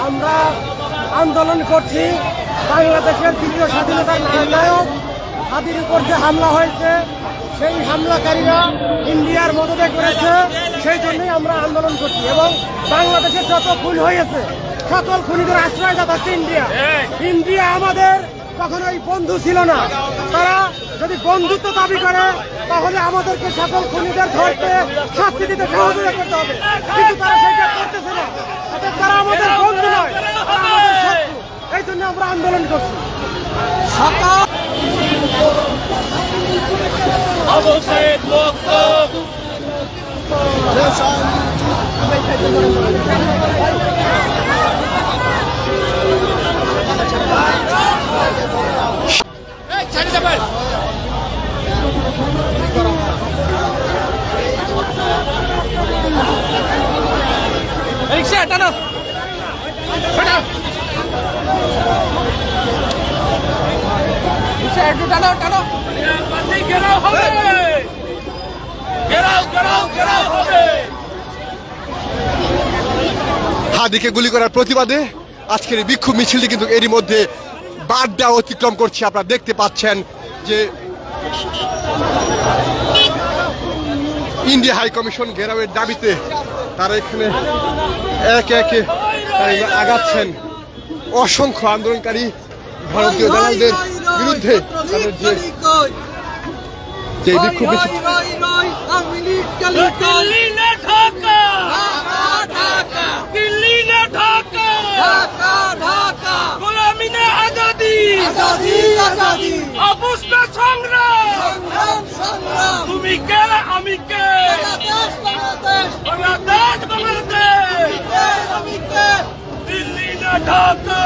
আমরা আন্দোলন করছি বাংলাদেশের দ্বিতীয় স্বাধীনতার নায়ক হাদির উপর যে হামলা হয়েছে সেই হামলাকারীরা ইন্ডিয়ার মদদে করেছে, সেই জন্যই আমরা আন্দোলন করছি। এবং বাংলাদেশের যত খুন হয়েছে সকল খুনিদের আশ্রয়দাতা হচ্ছে ইন্ডিয়া। ইন্ডিয়া আমাদের কখনোই বন্ধু ছিল না। তারা যদি বন্ধুত্ব দাবি করে তাহলে আমাদেরকে সকল খুনিদের ধরতে শাস্তি দিতে সহযোগিতা করতে হবে, কিন্তু তারা সেটা করতেছে না। তারা আমাদের বন্ধু নয়, তারা আমাদের শত্রু। এই জন্য আমরা আন্দোলন করছি। রিক্সা টানো রিক্সা একটু টানো টানো ঘেরাও হবে, ঘেরাও হবে। হাদিকে গুলি করার প্রতিবাদে আজকের এই বিক্ষোভ মিছিলটি কিন্তু এরই মধ্যে বাড্ডা অতিক্রম করছে। আপনারা দেখতে পাচ্ছেন যে ইন্ডিয়া হাই কমিশন ঘেরাওয়ের দাবিতে তারা এখানে একে একে আগাচ্ছেন। অসংখ্য আন্দোলনকারী ভারতীয় দালালদের বিরুদ্ধে তাদের যে বিক্ষোভ মিছিল তুমি কে আমি কে বাংলাদেশ দিল্লি না ঢাকা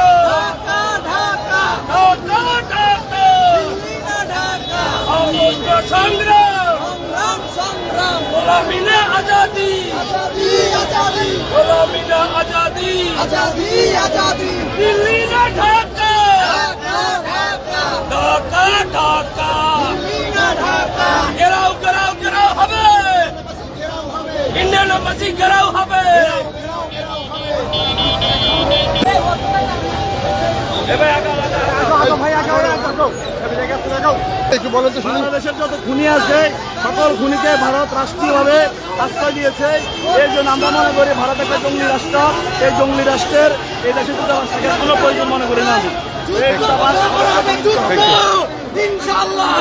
সংগ্রাম গোলামি না আজাদি গোলামি না আজাদি দিল্লি না ঢাকা ঢাকা ঘেরাও হবে, ইন্ডিয়ান এম্বাসি ঘেরাও হবে। বাংলাদেশের যত খুনি আছে সকল খুনিকে ভারত রাষ্ট্রীয়ভাবে আশ্রয় দিয়েছে। এই জন্য আমরা মনে করি ভারত একটা জঙ্গলি রাষ্ট্র। এই জঙ্গলি রাষ্ট্রের এই দেশে দূতাবাস থাকার কোনো প্রয়োজন মনে করি না। ইনশাআল্লাহ।